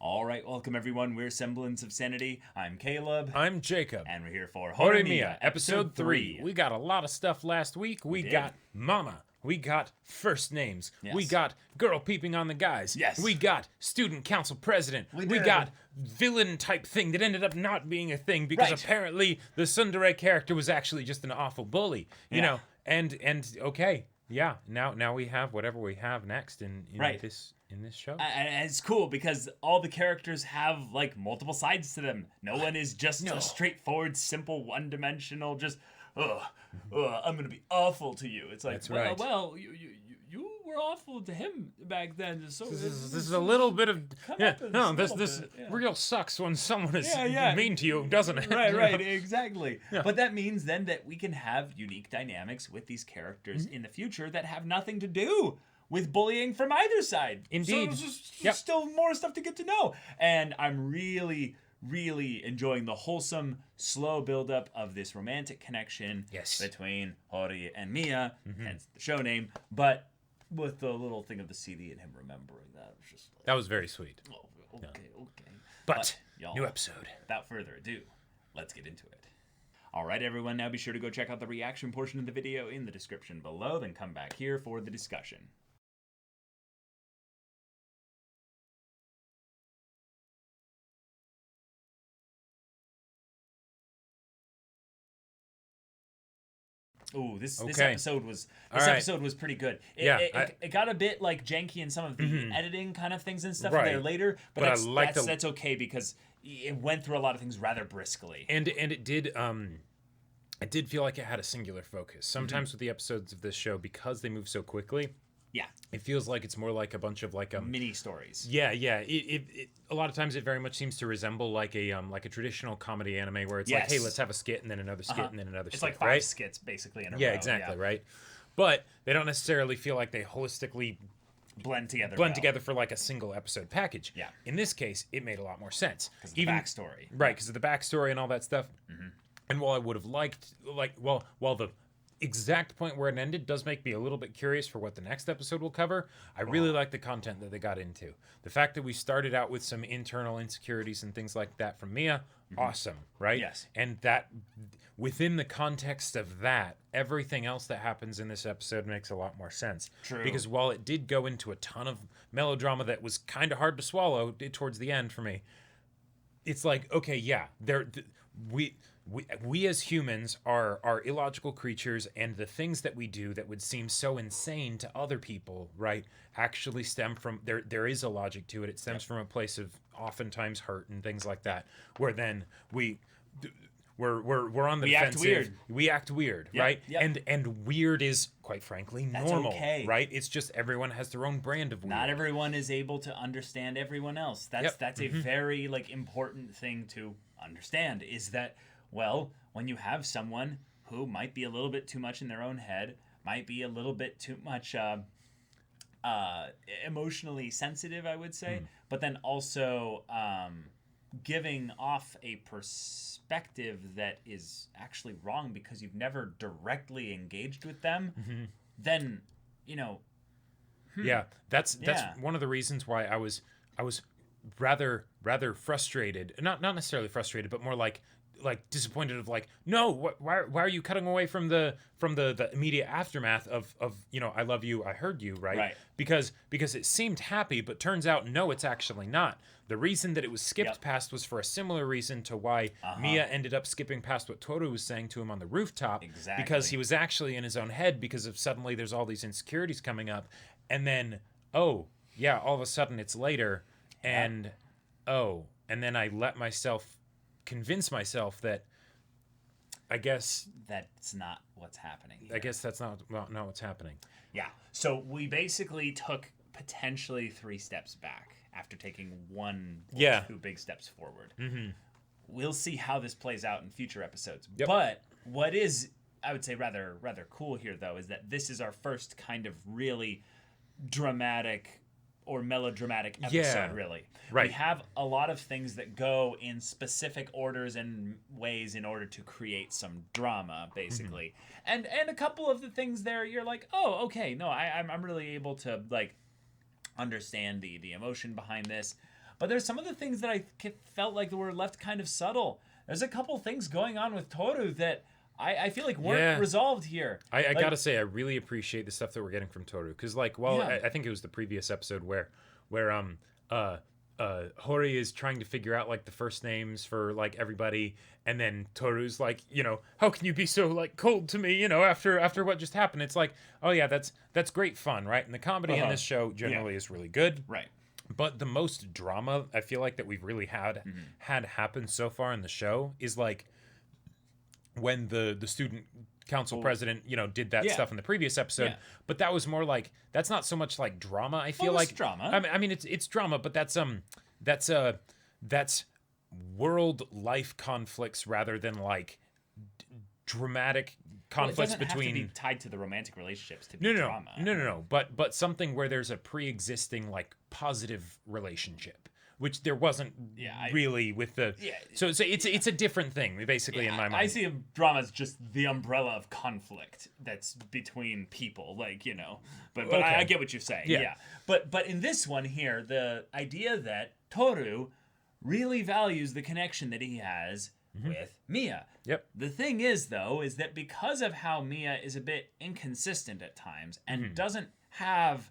All right, welcome everyone. We're Semblance of Sanity. I'm Caleb. I'm Jacob. And we're here for Horimiya, episode 3. We got a lot of stuff last week. We got Mama. We got first names. Yes. We got girl peeping on the guys. Yes. We got student council president. We got villain type thing that ended up not being a thing because apparently the tsundere character was actually just an awful bully. You know, and okay, yeah. Now we have whatever we have next in this show. And it's cool because all the characters have like multiple sides to them. No one is just a straightforward, simple, one-dimensional. Just, I'm gonna be awful to you. It's like, That's right. Well, you were awful to him back then. So this is a little bit of this real sucks when someone is mean to you, doesn't it? Right, exactly. Yeah. But that means then that we can have unique dynamics with these characters in the future that have nothing to do with bullying from either side. Indeed. So there's still more stuff to get to know. And I'm really enjoying the wholesome, slow buildup of this romantic connection between Hori and Miya, hence the show name, but with the little thing of the CD and him remembering that. Was just like, that was very sweet. Oh, okay. But y'all, new episode. Without further ado, let's get into it. All right, everyone, now be sure to go check out the reaction portion of the video in the description below, then come back here for the discussion. Ooh, this episode was episode was pretty good. It got a bit like janky in some of the editing kind of things and stuff there later, but that's okay because it went through a lot of things rather briskly. And it did feel like it had a singular focus. Sometimes with the episodes of this show, because they move so quickly, it feels like it's more like a bunch of like mini stories. It a lot of times it very much seems to resemble like a traditional comedy anime where it's like, hey, let's have a skit and then another skit and then another skit. It's like 5 skits basically in a row. Yeah, exactly, right. But they don't necessarily feel like they holistically blend together for like a single episode package. Yeah. In this case, it made a lot more sense. Because of the backstory. Right, because of the backstory and all that stuff. And while I would have liked, while the exact point where it ended does make me a little bit curious for what the next episode will cover, I really like the content that they got into. The fact that we started out with some internal insecurities and things like that from Miya, awesome, right? Yes. And that within the context of that, everything else that happens in this episode makes a lot more sense. True. Because while it did go into a ton of melodrama that was kind of hard to swallow towards the end for me, it's like, okay, yeah, we as humans are illogical creatures, and the things that we do that would seem so insane to other people, right, actually stem from there is a logic to it. It stems from a place of oftentimes hurt and things like that, where then we're on the defensive. We act weird, right? Yep. And weird is, quite frankly, normal, right? It's just everyone has their own brand of weird. Not everyone is able to understand everyone else. That's a very important thing to understand, is that, well, when you have someone who might be a little bit too much in their own head, might be a little bit too much emotionally sensitive, I would say, but then also giving off a perspective that is actually wrong because you've never directly engaged with them, then, Yeah, that's one of the reasons why I was rather frustrated. Not necessarily frustrated, but more like disappointed of like, no, why are you cutting away from the immediate aftermath of I love you, I heard you, right? Because it seemed happy, but turns out no, it's actually not. The reason that it was skipped past was for a similar reason to why Miya ended up skipping past what Toru was saying to him on the rooftop. Exactly. Because he was actually in his own head because of suddenly there's all these insecurities coming up, and then all of a sudden it's later, and then I let myself convince myself that I guess that's not what's happening here. I guess that's not what's happening. Yeah. So we basically took potentially 3 steps back after taking 1 or 2 big steps forward. We'll see how this plays out in future episodes. But what is, I would say, rather cool here, though, is that this is our first kind of really dramatic or melodramatic episode, really. Right. We have a lot of things that go in specific orders and ways in order to create some drama, basically. And a couple of the things there, you're like, oh, okay, no, I'm really able to like understand the emotion behind this. But there's some of the things that I felt like were left kind of subtle. There's a couple things going on with Toru that I feel like weren't resolved here. I gotta say, I really appreciate the stuff that we're getting from Toru. Because, like, I think it was the previous episode where Hori is trying to figure out, like, the first names for, like, everybody, and then Toru's like, you know, how can you be so, like, cold to me, you know, after what just happened? It's like, oh yeah, that's great fun, right? And the comedy in this show generally is really good. Right. But the most drama I feel like that we've really had happen so far in the show is, like, when the student council president, you know, did that stuff in the previous episode, but that was more like, that's not so much like drama. I feel like drama. I mean, it's drama, but that's world life conflicts rather than like dramatic conflicts between. Have to be tied to the romantic relationships to be drama. No. But something where there's a pre-existing like positive relationship, which there wasn't really with the. Yeah. So it's a different thing basically in my mind. I see drama as just the umbrella of conflict that's between people, like, you know. But okay. I get what you're saying. Yeah. But in this one here, the idea that Toru really values the connection that he has with Miya. Yep. The thing is, though, is that because of how Miya is a bit inconsistent at times and doesn't have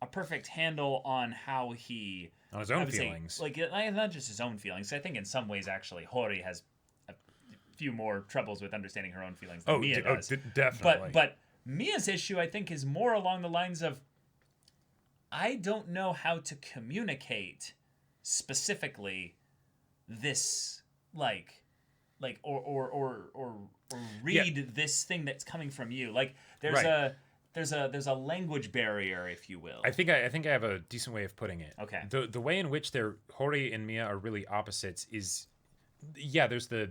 a perfect handle on how he... On his own feelings. Say, like, not just his own feelings. I think in some ways, actually, Hori has a few more troubles with understanding her own feelings than Miya does. Definitely. But Miya's issue, I think, is more along the lines of, I don't know how to communicate specifically this, or read this thing that's coming from you. Like, there's a language barrier, if you will. I think I have a decent way of putting it. Okay. The way in which Hori and Miya are really opposites is, there's the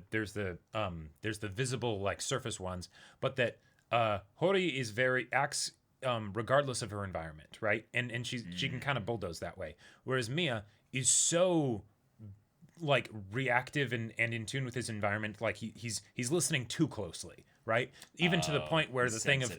visible like surface ones, but that Hori is acts regardless of her environment, right? And she can kind of bulldoze that way, whereas Miya is so like reactive and in tune with his environment, like he's listening too closely, right? Even to the point where the thing of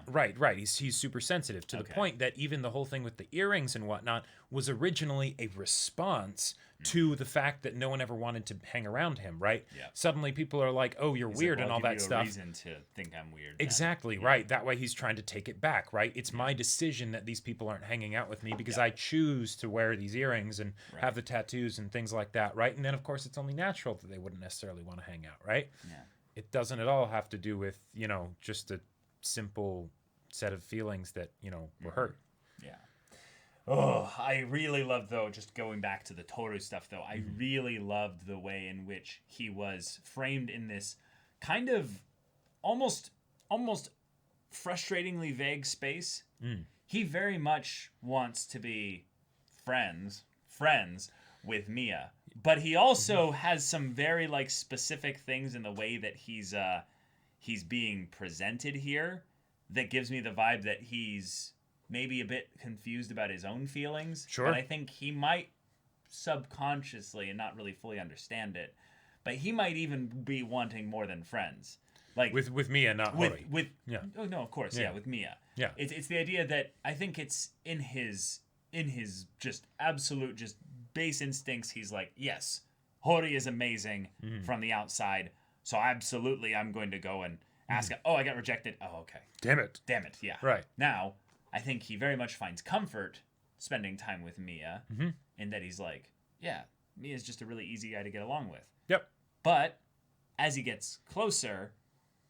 right, he's super sensitive to the point that even the whole thing with the earrings and whatnot was originally a response to the fact that no one ever wanted to hang around him, right? Yeah. Suddenly people are like, "Oh, you're weird," and all that stuff. Reason to think I'm weird. Exactly, right. That way he's trying to take it back, right? It's my decision that these people aren't hanging out with me because I choose to wear these earrings and have the tattoos and things like that, right? And then of course it's only natural that they wouldn't necessarily want to hang out, right? Yeah. It doesn't at all have to do with, you know, just a simple set of feelings that, you know, were hurt. Yeah. Oh, I really loved, though, just going back to the Toru stuff, though, I really loved the way in which he was framed in this kind of almost frustratingly vague space. He very much wants to be friends with Miya, but he also has some very like specific things in the way that he's being presented here that gives me the vibe that he's maybe a bit confused about his own feelings. Sure. And I think he might subconsciously and not really fully understand it, but he might even be wanting more than friends. Like with Miya, not Hori. Oh no, of course, with Miya. Yeah. It's the idea that I think it's in his just absolute just base instincts. He's like, yes, Hori is amazing from the outside, so absolutely I'm going to go and ask him. Oh, I got rejected. Oh, okay. Damn it. Yeah. Right. Now, I think he very much finds comfort spending time with Miya, in that he's like, yeah, Miya's just a really easy guy to get along with. Yep. But as he gets closer,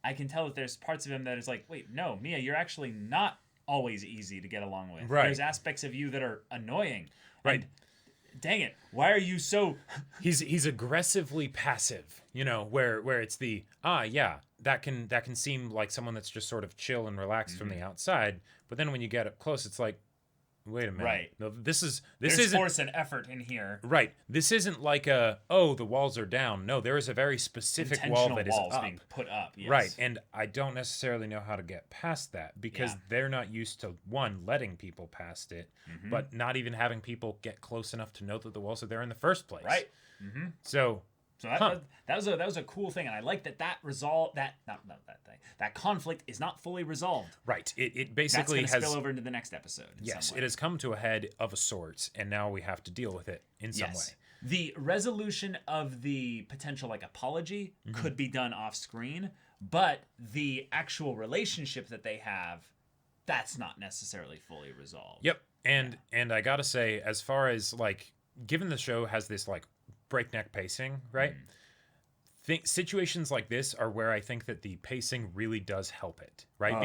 I can tell that there's parts of him that is like, wait, no, Miya, you're actually not always easy to get along with. Right. There's aspects of you that are annoying. Right. And, dang it, why are you so... He's aggressively passive, you know, where it's the, that can seem like someone that's just sort of chill and relaxed from the outside, but then when you get up close, it's like, wait a minute. Right. No, there's force and effort in here. Right. This isn't like the walls are down. No, there is a very specific wall that is up. Being put up. Yes. Right. And I don't necessarily know how to get past that because they're not used to, one, letting people past it, but not even having people get close enough to know that the walls are there in the first place. Right. So So that was a cool thing, and I like that conflict is not fully resolved. Right. It basically has spill over into the next episode. Yes, it has come to a head of a sorts, and now we have to deal with it in some way. The resolution of the potential apology could be done off screen, but the actual relationship that they have, that's not necessarily fully resolved. Yep. And I gotta say, as far as given the show has this breakneck pacing, right? Situations like this are where I think that the pacing really does help it, right?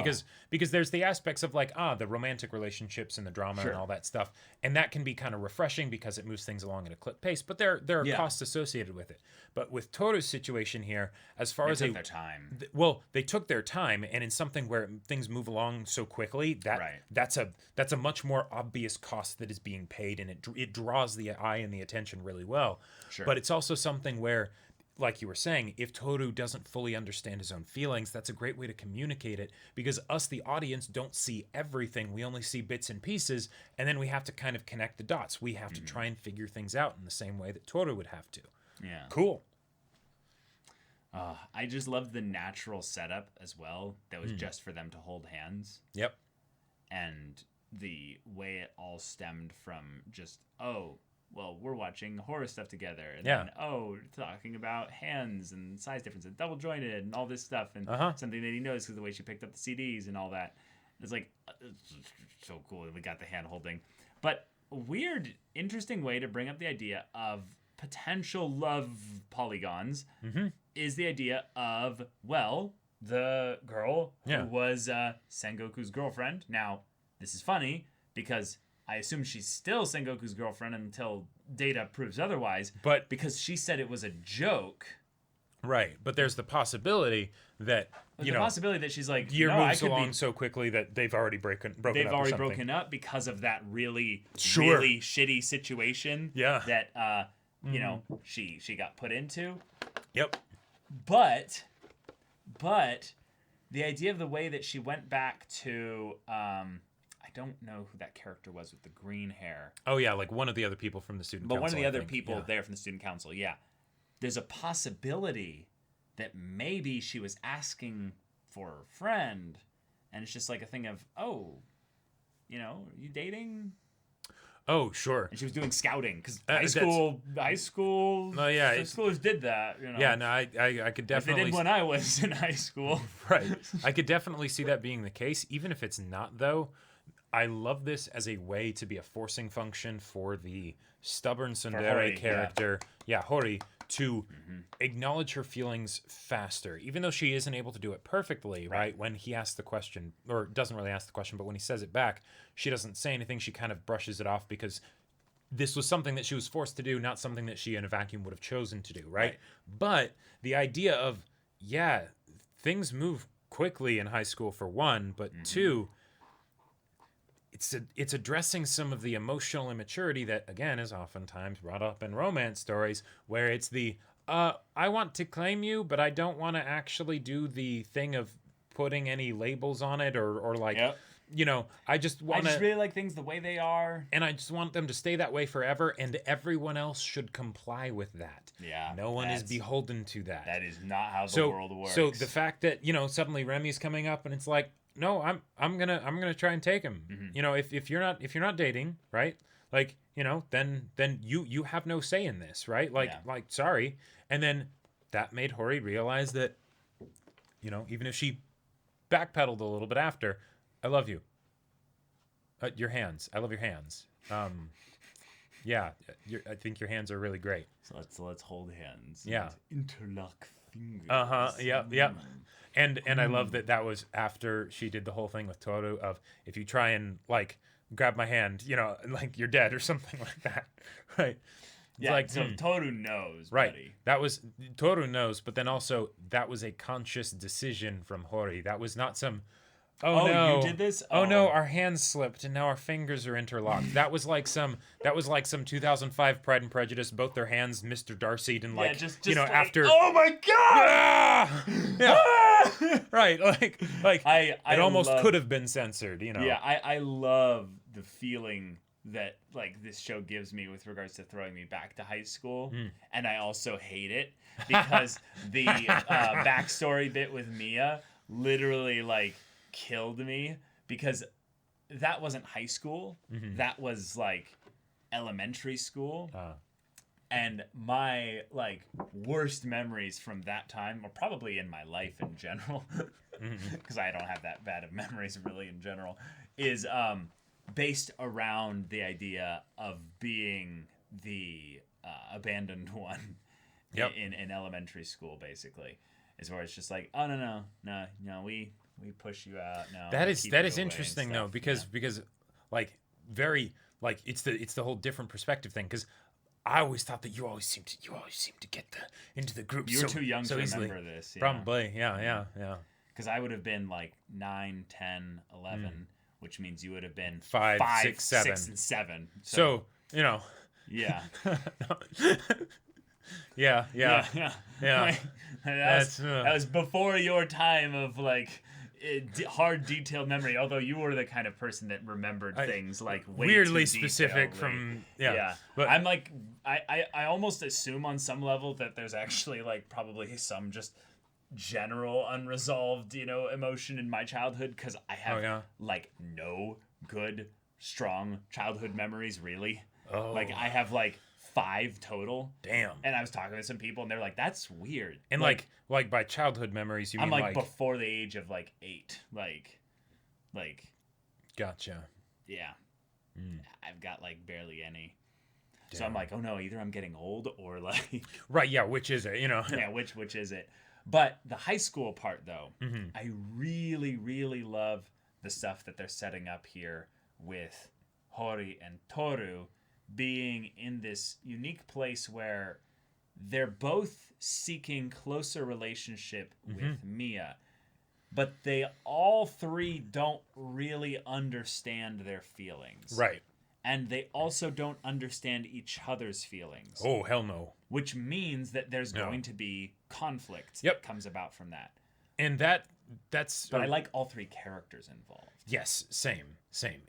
Because there's the aspects of the romantic relationships and the drama and all that stuff, and that can be kind of refreshing because it moves things along at a clip pace. But there are costs associated with it. But with Toru's situation here, as far as they took their time, they took their time, and in something where things move along so quickly, that's a much more obvious cost that is being paid, and it draws the eye and the attention really well. Sure. But it's also something where, like you were saying, if Toru doesn't fully understand his own feelings, that's a great way to communicate it, because us, the audience, don't see everything. We only see bits and pieces, and then we have to kind of connect the dots. We have to try and figure things out in the same way that Toru would have to. Yeah. Cool. I just loved the natural setup as well. That was just for them to hold hands. Yep. And the way it all stemmed from just, well, we're watching horror stuff together. And then, talking about hands and size differences, double jointed and all this stuff. And something that he knows because the way she picked up the CDs and all that. It's so cool that we got the hand holding. But a weird, interesting way to bring up the idea of potential love polygons is the idea of, well, the girl who was Sengoku's girlfriend. Now, this is funny because I assume she's still Sengoku's girlfriend until data proves otherwise. But because she said it was a joke. Right. But there's the possibility that, possibility that she's year moves along so quickly that they've already broken up. They've already broken up because of that really shitty situation that, she got put into. Yep. But the idea of the way that she went back to, I don't know who that character was with the green hair. Oh, yeah, one of the other people from the student council. But one of the other people there from the student council, There's a possibility that maybe she was asking for her friend, and it's just a thing of, are you dating? Oh, sure. And she was doing scouting because high schoolers did that. Yeah, no, I could definitely. They did when I was in high school. Right. I could definitely see that being the case, even if it's not, though. I love this as a way to be a forcing function for the stubborn tsundere character, Hori, to acknowledge her feelings faster, even though she isn't able to do it perfectly, right? When he asks the question, or doesn't really ask the question, but when he says it back, she doesn't say anything. She kind of brushes it off because this was something that she was forced to do, not something that she in a vacuum would have chosen to do, right? But the idea of, things move quickly in high school for one, but two, it's addressing some of the emotional immaturity that, again, is oftentimes brought up in romance stories, where it's the, I want to claim you, but I don't want to actually do the thing of putting any labels on it or I just want to... I just really like things the way they are. And I just want them to stay that way forever, and everyone else should comply with that. Yeah. No one is beholden to that. That is not how the world works. So the fact that, suddenly Remy's coming up and it's no, I'm gonna try and take him. If you're not dating, right? Then you have no say in this, right? Sorry. And then that made Hori realize that, even if she backpedaled a little bit after, I love you. Your hands. I love your hands. I think your hands are really great. So let's hold hands. Yeah. Interlock fingers. Yeah. And I love that was after she did the whole thing with Toru of, if you try and grab my hand, you're dead or something like that, right? It's Toru knows, right? Buddy. That was Toru knows, but then also that was a conscious decision from Hori. That was not some. Oh no! You did this? Oh no! Our hands slipped and now our fingers are interlocked. That was like some 2005 Pride and Prejudice. Both their hands, Mr. Darcy'd and after. Oh my god! Yeah. Right. It almost could have been censored. Yeah, I love the feeling that like this show gives me with regards to throwing me back to high school, and I also hate it because the backstory bit with Mia literally like killed me, because that wasn't high school, that was like elementary school. And my like worst memories from that time, or probably in my life in general, because I don't have that bad of memories really in general, is based around the idea of being the abandoned one in elementary school, basically. Is where it's just like, oh no, we push you out. No, that is interesting though, because like very like it's the whole different perspective thing, because I always thought that you always seem to get into the group. You were too young to remember this. Yeah. Probably, yeah. Because I would have been like 9, 10, 11, which means you would have been 5, 6, 7. 6, and 7. So you know. Yeah. Yeah. Like, that was before your time of like hard detailed memory, although you were the kind of person that remembered things like way weirdly too specific from but I'm like I almost assume on some level that there's actually like probably some just general unresolved emotion in my childhood, because I have like no good strong childhood memories really. Like I have like 5 total. Damn. And I was talking to some people and they're like, that's weird. And like by childhood memories, you mean like before the age of like 8. Like gotcha. Yeah. I've got like barely any. Damn. So I'm like, oh no, either I'm getting old or like right, yeah, which is it, Yeah, which is it? But the high school part though, I really, really love the stuff that they're setting up here with Hori and Toru being in this unique place where they're both seeking closer relationship with Mia, but they all 3 don't really understand their feelings. Right. And they also don't understand each other's feelings. Oh, hell no. Which means that there's going to be conflict that comes about from that. And that's But I like all 3 characters involved. Yes, same.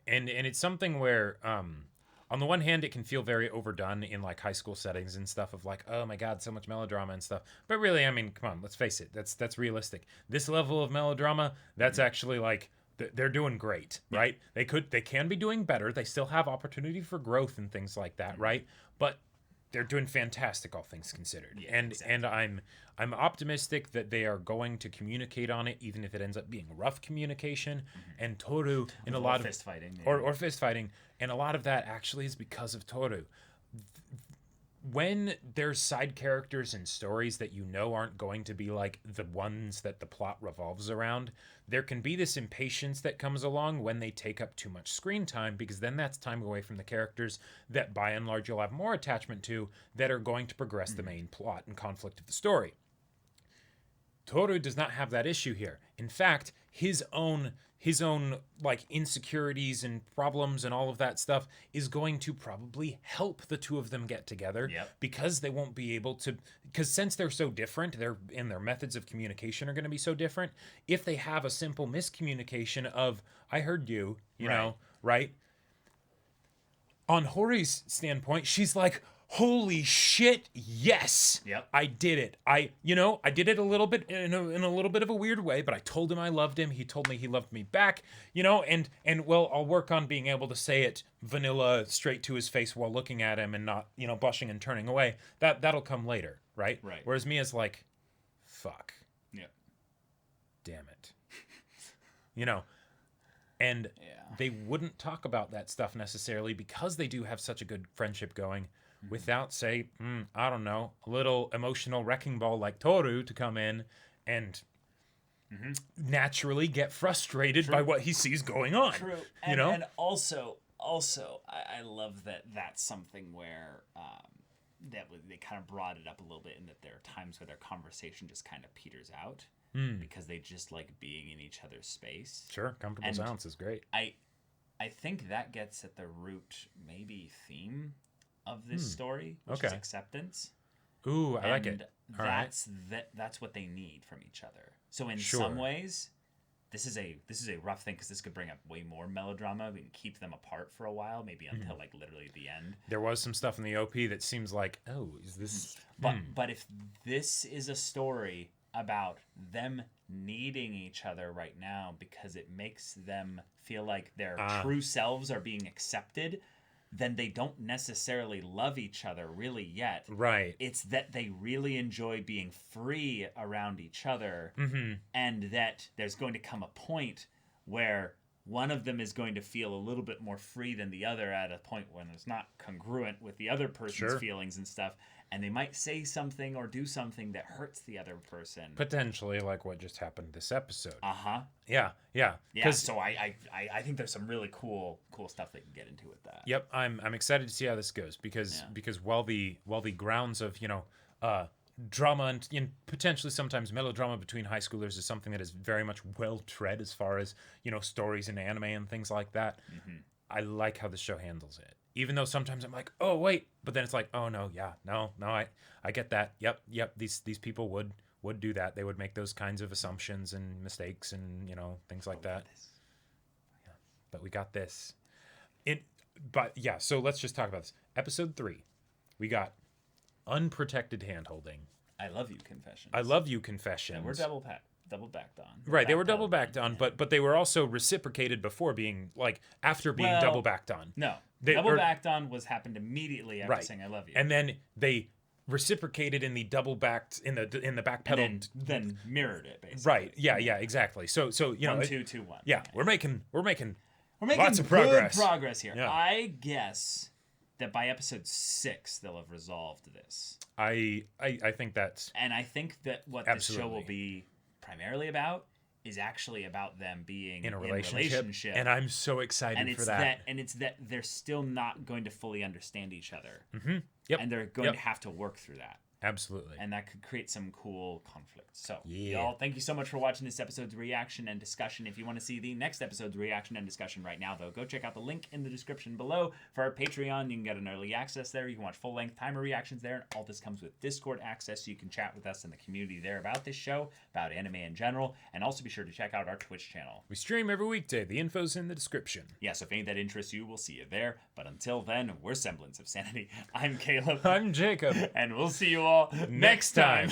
And it's something where on the one hand, it can feel very overdone in like high school settings and stuff of like, oh my God, so much melodrama and stuff. But really, I mean, come on, let's face it. That's realistic. This level of melodrama, that's actually like, they're doing great, right? They can be doing better. They still have opportunity for growth and things like that, right? But they're doing fantastic, all things considered. Yeah, and I'm optimistic that they are going to communicate on it, even if it ends up being rough communication. And Toru in a lot of fist fighting, or fist fighting, and a lot of that actually is because of Toru. When there's side characters and stories that aren't going to be like the ones that the plot revolves around, there can be this impatience that comes along when they take up too much screen time, because then that's time away from the characters that by and large you'll have more attachment to, that are going to progress the main plot and conflict of the story. Toru does not have that issue here. In fact, his own like insecurities and problems and all of that stuff is going to probably help the 2 of them get together, because they won't be able to, because since they're so different, their methods of communication are going to be so different. If they have a simple miscommunication of, I heard you, you know, right? On Hori's standpoint, she's like, holy shit, yes. Yep. I did it. I did it a little bit in a little bit of a weird way, but I told him I loved him. He told me he loved me back, and well, I'll work on being able to say it vanilla straight to his face while looking at him and not, blushing and turning away. That'll come later, right? Right. Whereas Mia's like, fuck. Yeah. Damn it. And they wouldn't talk about that stuff necessarily, because they do have such a good friendship going, without, say, I don't know, a little emotional wrecking ball like Toru to come in and naturally get frustrated by what he sees going on. True. And also, I love that that's something where they kind of brought it up a little bit, in that there are times where their conversation just kind of peters out because they just like being in each other's space. Sure, comfortable silence is great. I think that gets at the root, maybe theme of this story, which is acceptance. Ooh, I like it. That's what they need from each other. So in some ways, this is a rough thing because this could bring up way more melodrama and keep them apart for a while, maybe until like literally the end. There was some stuff in the OP that seems like, oh, is this? But if this is a story about them needing each other right now because it makes them feel like their true selves are being accepted, then they don't necessarily love each other really yet. Right. It's that they really enjoy being free around each other, and that there's going to come a point where one of them is going to feel a little bit more free than the other at a point when it's not congruent with the other person's feelings and stuff, and they might say something or do something that hurts the other person. Potentially, like what just happened this episode. Yeah. Yeah. So I think there's some really cool stuff they can get into with that. Yep. I'm excited to see how this goes because while the grounds of drama and potentially sometimes melodrama between high schoolers is something that is very much well tread as far as stories in anime and things like that. I like how the show handles it. Even though sometimes I'm like, oh wait, but then it's like, oh no, I get that. Yep. These people would do that. They would make those kinds of assumptions and mistakes and things like that. Yeah, but we got this. So let's just talk about this. Episode 3, we got unprotected hand-holding. I love you confessions. And we're double backed on. Right, they were double backed on, but they were also reciprocated before being after being double backed on. No. Double backed on happened immediately after saying I love you. And then they reciprocated in the double backed in the back pedal. And then mirrored it basically. Right. Yeah, exactly. So 1, 2, 2, 1. Yeah, we're making lots of progress. Good progress here. Yeah. I guess that by episode 6 they'll have resolved this. I think that's and I think that what this show will be primarily about is actually about them being in a relationship. And I'm so excited for that. And it's that they're still not going to fully understand each other. Yep. And they're going to have to work through that. Absolutely. And that could create some cool conflict. So, y'all, thank you so much for watching this episode's reaction and discussion. If you want to see the next episode's reaction and discussion right now, though, go check out the link in the description below for our Patreon. You can get an early access there. You can watch full-length timer reactions there. And all this comes with Discord access, so you can chat with us in the community there about this show, about anime in general. And also be sure to check out our Twitch channel. We stream every weekday. The info's in the description. Yeah, so if any that interests you, we'll see you there. But until then, we're Semblance of Sanity. I'm Caleb. I'm Jacob. And we'll see you all next time.